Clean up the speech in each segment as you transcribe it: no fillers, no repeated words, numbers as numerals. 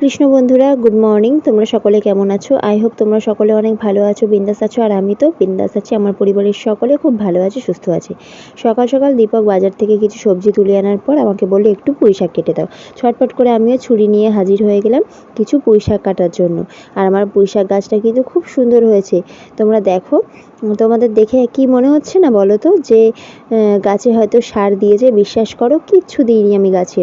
কৃষ্ণ বন্ধুরা, good morning. তোমরা সকলে কেমন আছো? আই হোপ তোমরা সকলে অনেক ভালো আছো, বিন্দাস আছো। আর আমি তো বিন্দাস আছি, আমার পরিবারের সকলে খুব ভালো আছে, সুস্থ আছে। সকাল সকাল দীপক বাজার থেকে কিছু সবজি তুলে আনার পর আমাকে বললো একটু পুঁই শাক কেটে দাও। ছটপট করে আমিও ছুরি নিয়ে হাজির হয়ে গেলাম কিছু পুঁই শাক কাটার জন্য। আর আমার পুঁই শাক গাছটা কিন্তু খুব সুন্দর হয়েছে। তোমরা দেখো, তোমাদের দেখে কি মনে হচ্ছে না বলো তো যে গাছে হয়তো সার দিয়েছে? বিশ্বাস করো, কিচ্ছু দিইনি আমি গাছে।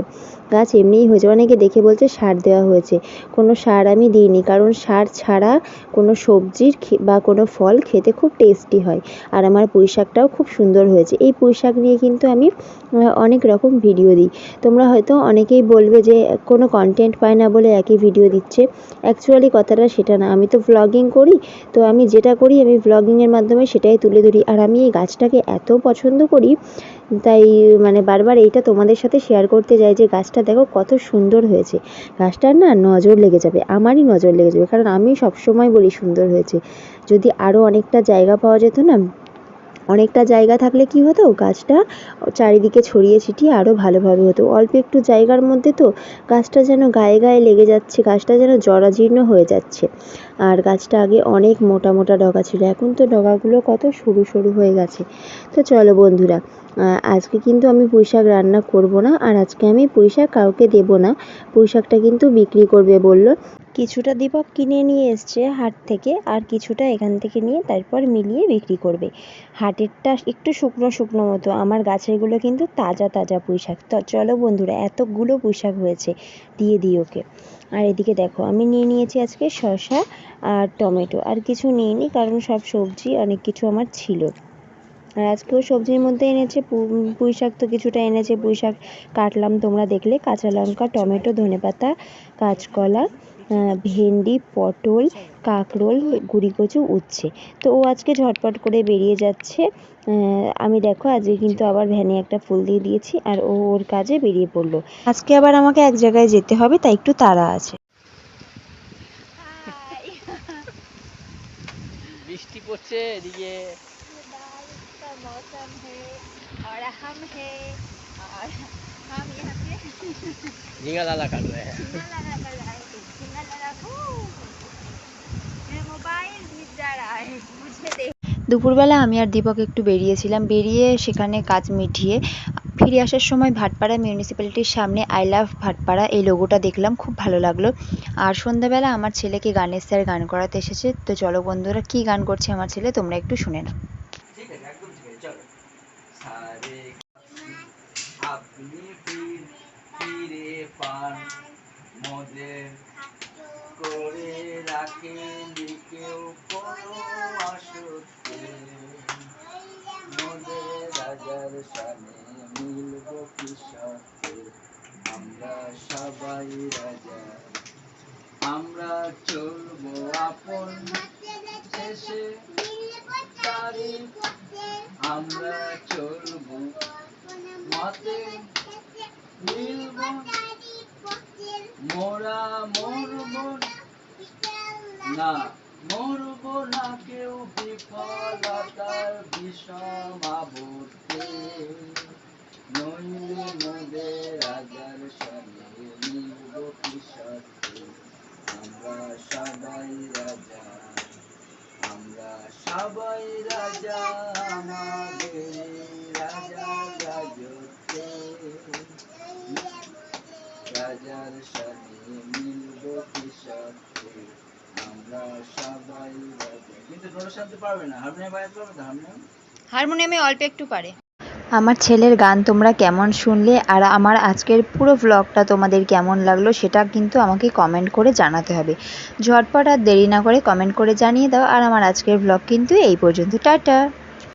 গাছ এমনিই হয়েছে। অনেকে দেখে বলছে সার দেওয়া হয়েছে। কোনো সার আমি দিইনি, কারণ সার ছাড়া কোনো সবজির বা কোনো ফল খেতে খুব টেস্টি হয়। আর আমার পুঁই শাকটাও খুব সুন্দর হয়েছে। এই পুঁই শাক নিয়ে কিন্তু আমি অনেক রকম ভিডিও দিই। তোমরা হয়তো অনেকেই বলবে যে কোনো কন্টেন্ট পায় না বলে একই ভিডিও দিচ্ছে। অ্যাকচুয়ালি কথাটা সেটা না। আমি তো ভ্লগিং করি, তো আমি যেটা করি আমি ভ্লগিংয়ের মাধ্যমে সেটাই তুলে ধরি। আর আমি এই গাছটাকে এত পছন্দ করি, তাই বারবার এইটা তোমাদের সাথে শেয়ার করতে যাই যে গাছটা দেখো কত সুন্দর হয়েছে। গাছটার না নজর লেগে যাবে, আমারই নজর লেগে যাবে, কারণ আমি সবসময় বলি সুন্দর হয়েছে। যদি আরও অনেকটা জায়গা পাওয়া যেত না, অনেকটা জায়গা থাকলে কি হতো, গাছটা চারিদিকে ছড়িয়ে ছিটিয়ে আরও ভালোভাবে হতো। অল্প একটু জায়গার মধ্যে তো গাছটা যেন গায়ে গায়ে লেগে যাচ্ছে, গাছটা যেন জরাজীর্ণ হয়ে যাচ্ছে। আর গাছটা আগে অনেক মোটা মোটা ডগা ছিল, এখন তো ডগাগুলো কত সরু সরু হয়ে গেছে। তো চলো বন্ধুরা, আজকে কিন্তু আমি পুঁই শাক রান্না করব না, আর আজকে আমি পুঁই শাক কাউকে দেবো না। পুঁই শাকটা কিন্তু বিক্রি করবে বললো। কিছুটা দীপক কিনে নিয়ে এসছে হাট থেকে, আর কিছুটা এখান থেকে নিয়ে তারপর মিলিয়ে বিক্রি করবে। হাটেরটা একটু শুকনো শুকনো মতো, আমার গাছেরগুলো কিন্তু তাজা তাজা পুঁই শাক। তো চলো বন্ধুরা, এতগুলো পুঁই শাক হয়েছে, দিয়ে দিই ওকে। আর এদিকে দেখো, আমি নিয়ে নিয়েছি আজকে শসা আর টমেটো, আর কিছু নিইনি কারণ সব সবজি অনেক কিছু আমার ছিল। আর আজকেও সবজির মধ্যে এনেছে পুঁই শাক, তো কিছুটা এনেছে। পুঁই শাক কাটলাম, তোমরা দেখলে। কাঁচা লঙ্কা, টমেটো, ধনেপাতা, কাঁচকলা, ভেন্ডি, পটল, কাঁকরোল, গুঁড়িকচু, উচ্ছে। তো ও আজকে ঝটপট করে বেরিয়ে যাচ্ছে। আমি দেখো আজকে কিন্তু আবার ভ্যানে একটা ফুল দিয়ে দিয়েছি, আর ও ওর কাজে বেরিয়ে পড়লো। আজকে আবার আমাকে এক জায়গায় যেতে হবে, তাই একটু তাড়া আছে। বৃষ্টি পড়ছে এদিকে। मौसम है और हम है और हम यहाँ पे झींगा लाला कर रहे हैं। झींगा लगा कर रहा है। झींगा लगा मेरा मोबाइल भीग जा रहा है, मुझे देख। দুপুরবেলা আমি আর দীপক একটু বেরিয়েছিলাম, বেরিয়ে সেখানে কাজ মিটিয়ে ফিরে আসার সময় ভাটপাড়া মিউনিসিপ্যালিটির সামনে আই লাভ ভাটপাড়া এই লোগোটা দেখলাম, খুব ভালো লাগলো। আর সন্ধ্যাবেলা আমার ছেলেকে গানের স্যার গান করাতে এসেছে। তো চলো বন্ধুরা, কি গান করছে আমার ছেলে তোমরা একটু শুনে নাও। ঠিক আছে, একদম ঠিক আছে, চলো। সারে আপনি ফিরে পান মোদের করে রাখেন কেউ কোনো আসতে, মোদের রাজার সামনে মিলব কি সাথে, আমরা সবাই রাজা, আমরা চলবো আপন শেষে তারিখ, আমরা চলবো মতে মিলব, মোরা মরব না, মরব না কেউ বিফলতার বিষম আবর্তে, নইলে মোদের রাজার সঙ্গে মিলব কি সাথে, আমরা সবাই রাজা, আমরা সবাই রাজা, আমাদের রাজা রাজত্বে, রাজার সাথে মিলব কি সাথে, আমরা সবাই রাজা। কিন্তু টোটো শান্তি পারবে না, হারমোনিয়াম বাজাতে পারবে না? হারমোনিয়ামে অল্প একটু পারে। আমার ছেলের গান তোমরা কেমন শুনলে, আর আমার আজকের পুরো ভ্লগটা তোমাদের কেমন লাগলো সেটা কিন্তু আমাকে কমেন্ট করে জানাতে হবে। ঝটপট আর দেরি না করে কমেন্ট করে জানিয়ে দাও। আর আমার আজকের ভ্লগ কিন্তু এই পর্যন্ত। টাটা।